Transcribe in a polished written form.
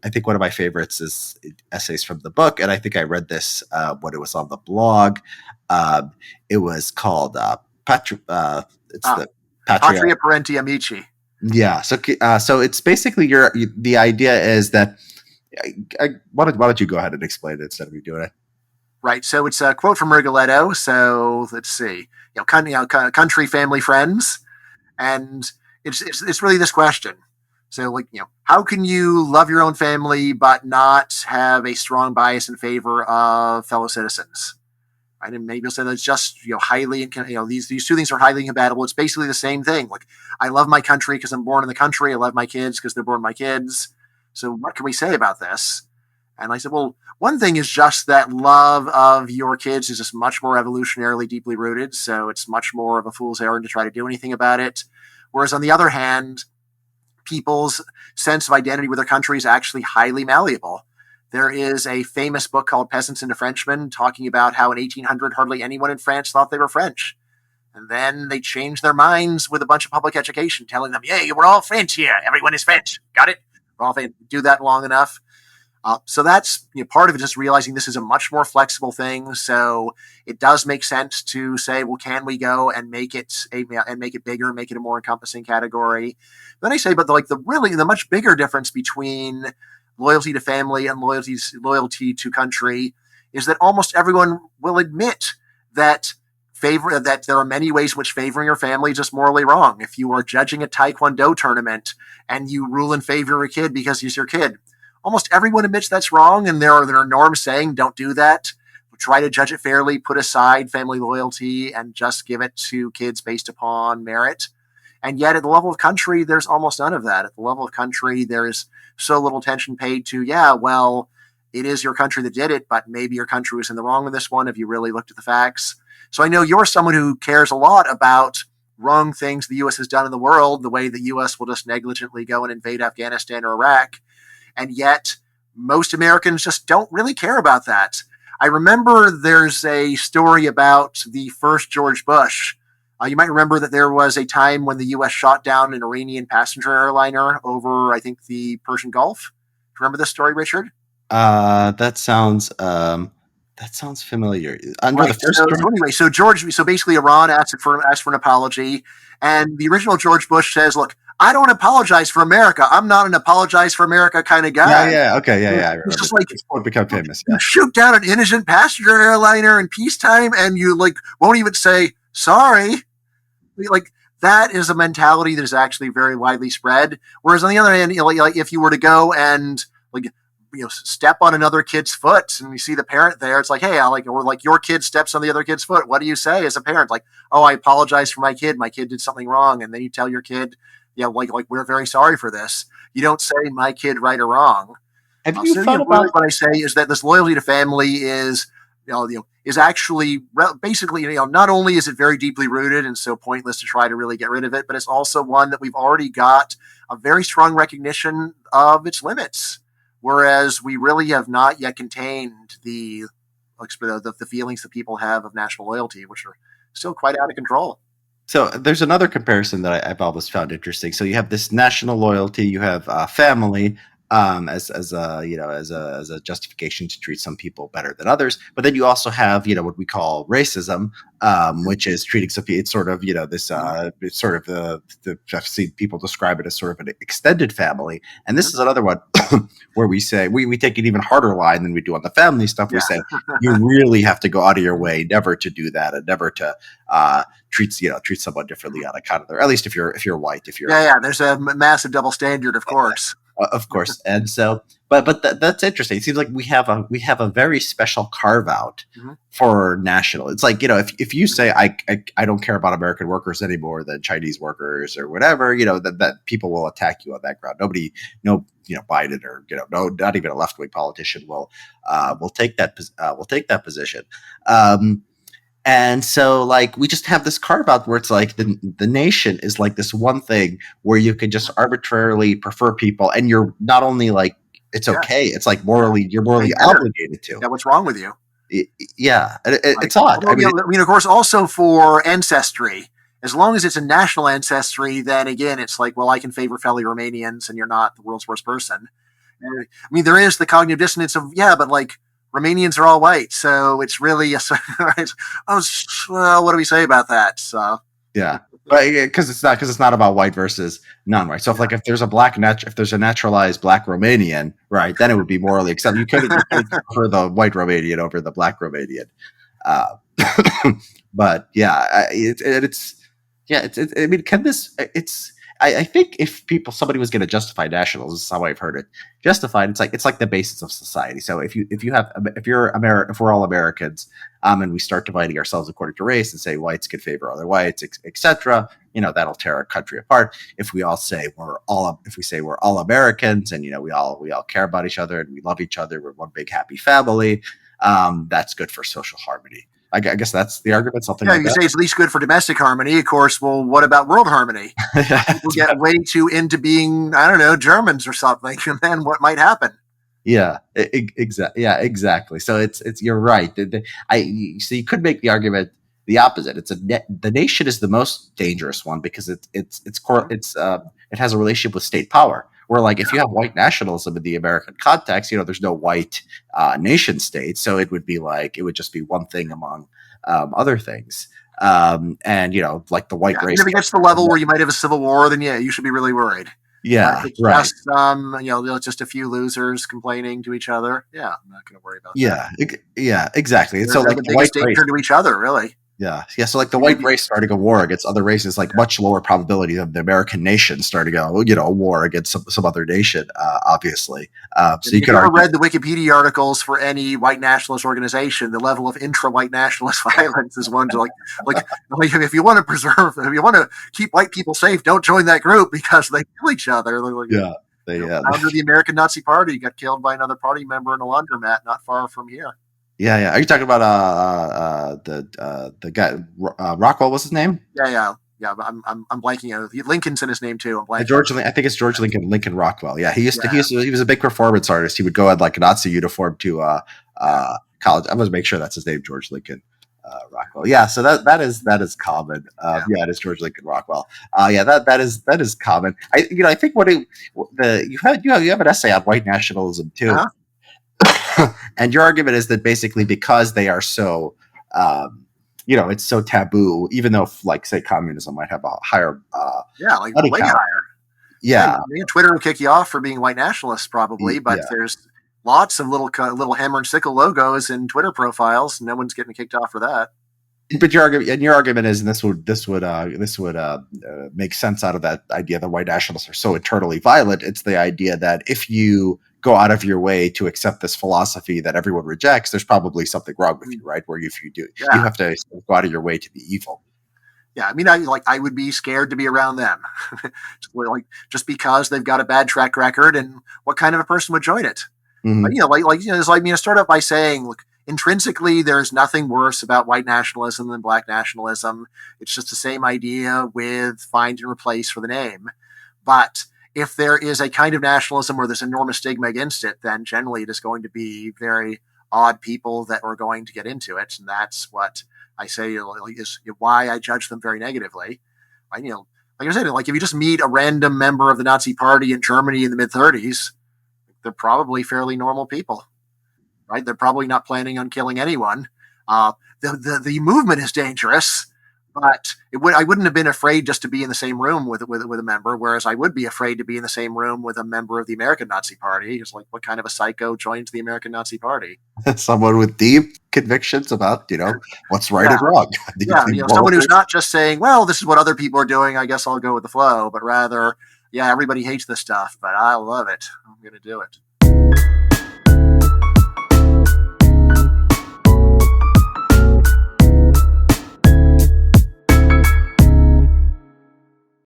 I think one of my favorites is essays from the book, and I think I read this when it was on the blog. Um, it was called it's the Patria. Patria Parenti Amici. Yeah. So it's basically the idea is that why don't you go ahead and explain it instead of me doing it? Right. So it's a quote from Rigoletto. So let's see. Country, family, friends, and it's really this question. So how can you love your own family but not have a strong bias in favor of fellow citizens? Right? And maybe you'll say that it's just highly these two things are highly incompatible. It's basically the same thing. Like, I love my country because I'm born in the country. I love my kids because they're born my kids. So what can we say about this? And I said, well, one thing is just that love of your kids is just much more evolutionarily deeply rooted. So it's much more of a fool's errand to try to do anything about it. Whereas on the other hand, people's sense of identity with their country is actually highly malleable. There is a famous book called Peasants and Frenchmen talking about how in 1800 hardly anyone in France thought they were French. And then they changed their minds with a bunch of public education telling them, hey, we're all French here. Everyone is French. Got it? We're all French. Do that long enough. So that's part of it, just realizing this is a much more flexible thing. So it does make sense to say, well, can we go and make it bigger, make it a more encompassing category? Then I say, but the much bigger difference between loyalty to family and loyalty to country is that almost everyone will admit that there are many ways in which favoring your family is just morally wrong. If you are judging a Taekwondo tournament and you rule in favor of a kid because he's your kid, almost everyone admits that's wrong, and there are norms saying don't do that. Try to judge it fairly, put aside family loyalty, and just give it to kids based upon merit. And yet at the level of country, there's almost none of that. At the level of country, there is so little attention paid to, it is your country that did it, but maybe your country was in the wrong with this one if you really looked at the facts. So I know you're someone who cares a lot about wrong things the U.S. has done in the world, the way the U.S. will just negligently go and invade Afghanistan or Iraq. And yet most Americans just don't really care about that. I remember there's a story about the first George Bush. You might remember that there was a time when the U.S. shot down an Iranian passenger airliner over, I think, the Persian Gulf. Remember this story, Richard? That sounds familiar. Right. So basically Iran asked for an apology, and the original George Bush says, look, I don't apologize for America. I'm not an apologize for America kind of guy. Yeah. Okay. Yeah. I remember. It's just like, it's become famous. You shoot down an innocent passenger airliner in peacetime, and you won't even say sorry. That is a mentality that is actually very widely spread. Whereas on the other hand, if you were to go and step on another kid's foot and you see the parent there, it's like, hey, your kid steps on the other kid's foot. What do you say as a parent? Like, oh, I apologize for my kid. My kid did something wrong. And then you tell your kid, we're very sorry for this. You don't say my kid right or wrong. Have you thought about what I say is that this loyalty to family is actually basically, not only is it very deeply rooted and so pointless to try to really get rid of it, but it's also one that we've already got a very strong recognition of its limits. Whereas we really have not yet contained the feelings that people have of national loyalty, which are still quite out of control. So there's another comparison that I've always found interesting. So you have this national loyalty, you have family as a justification to treat some people better than others, but then you also have what we call racism, which is treating some people. It's sort of it's sort of I've seen people describe it as sort of an extended family, and this is another one where we say we take an even harder line than we do on the family stuff. We say you really have to go out of your way never to do that and never to treat someone differently on account of their, at least if you're white, there's a massive double standard, of course. Of course. And so, but that's interesting. It seems like we have a very special carve out for national. It's like, if you say, I don't care about American workers any more than Chinese workers or whatever, that people will attack you on that ground. Nobody, Biden or, not even a left wing politician will take that position. And so, we just have this carve out where it's like the nation is like this one thing where you can just arbitrarily prefer people, and you're not only it's okay, it's like you're morally obligated to. Yeah, what's wrong with you? It's odd. Of course, also for ancestry, as long as it's a national ancestry, then again, it's like, well, I can favor fellow Romanians, and you're not the world's worst person. I mean, there is the cognitive dissonance of, yeah, but like Romanians are all white, so it's really a, oh, well, what do we say about that? So Yeah, but because it's not about white versus non-white. So if there's a if there's a naturalized black Romanian, right, then it would be morally acceptable. You could prefer the white Romanian over the black Romanian. Uh, but yeah, I mean, can this? I think if somebody was going to justify nationalism, this is how I've heard it justified. It's like the basis of society. So if we're all Americans, and we start dividing ourselves according to race and say whites could favor other whites, etc., that'll tear our country apart. If we say we're all Americans, and we all care about each other and we love each other, we're one big happy family. That's good for social harmony. I guess that's the argument. Something like you that. say it's at least good for domestic harmony. Of course, well, what about world harmony? People get way too into being, I don't know, Germans or something, and then what might happen? Yeah, exactly. Yeah, exactly. So it's you're right. So you could make the argument the opposite. The nation is the most dangerous one because it has a relationship with state power. Where like if you have white nationalism in the American context, there's no white nation state, so it would just be one thing among other things. And like the white race. If it gets to the level where you might have a civil war, then you should be really worried. Yeah, it's right. Just just a few losers complaining to each other. Yeah, I'm not going to worry about that. Yeah, exactly. So like the biggest danger to each other, really. Yeah. So like the white race starting a war against other races, like much lower probability than the American nation starting a war against some other nation, obviously. So you could ever read the Wikipedia articles for any white nationalist organization, the level of intra-white nationalist violence is one to like if you want to keep white people safe, don't join that group because they kill each other. The founder of the American Nazi Party got killed by another party member in a laundromat not far from here. Yeah. Are you talking about the guy Rockwell? What's his name? Yeah. I'm blanking out. Lincoln's in his name too. I'm blanking. I think it's George Lincoln. Lincoln Rockwell. Yeah, he was a big performance artist. He would go in like a Nazi uniform to college. I must make sure that's his name, George Lincoln Rockwell. Yeah, so that is common. Yeah, it is George Lincoln Rockwell. That is common. I think you have an essay on white nationalism too. Uh-huh. And your argument is that basically because they are so, it's so taboo, even though, like, say, communism might have a higher, way higher. Yeah, Twitter will kick you off for being white nationalists, probably, but there's lots of little hammer and sickle logos in Twitter profiles. No one's getting kicked off for that. But your argument is, and this would make sense out of that idea that white nationalists are so internally violent. It's the idea that if you go out of your way to accept this philosophy that everyone rejects, there's probably something wrong with you, right? Where if you do, you have to go out of your way to be evil. Yeah, I mean, I would be scared to be around them, just because they've got a bad track record, and what kind of a person would join it? Mm-hmm. Start out by saying, look, intrinsically, there's nothing worse about white nationalism than black nationalism. It's just the same idea with find and replace for the name, but if there is a kind of nationalism where there's enormous stigma against it, then generally it is going to be very odd people that are going to get into it. And that's what I say is why I judge them very negatively. Like I said, if you just meet a random member of the Nazi Party in Germany in the mid-30s, they're probably fairly normal people, right? They're probably not planning on killing anyone. The movement is dangerous, but I wouldn't have been afraid just to be in the same room with a member, whereas I would be afraid to be in the same room with a member of the American Nazi Party. It's like, what kind of a psycho joins the American Nazi Party? Someone with deep convictions about, what's right and wrong. Someone who's not just saying, well, this is what other people are doing, I guess I'll go with the flow, but rather, everybody hates this stuff, but I love it. I'm going to do it.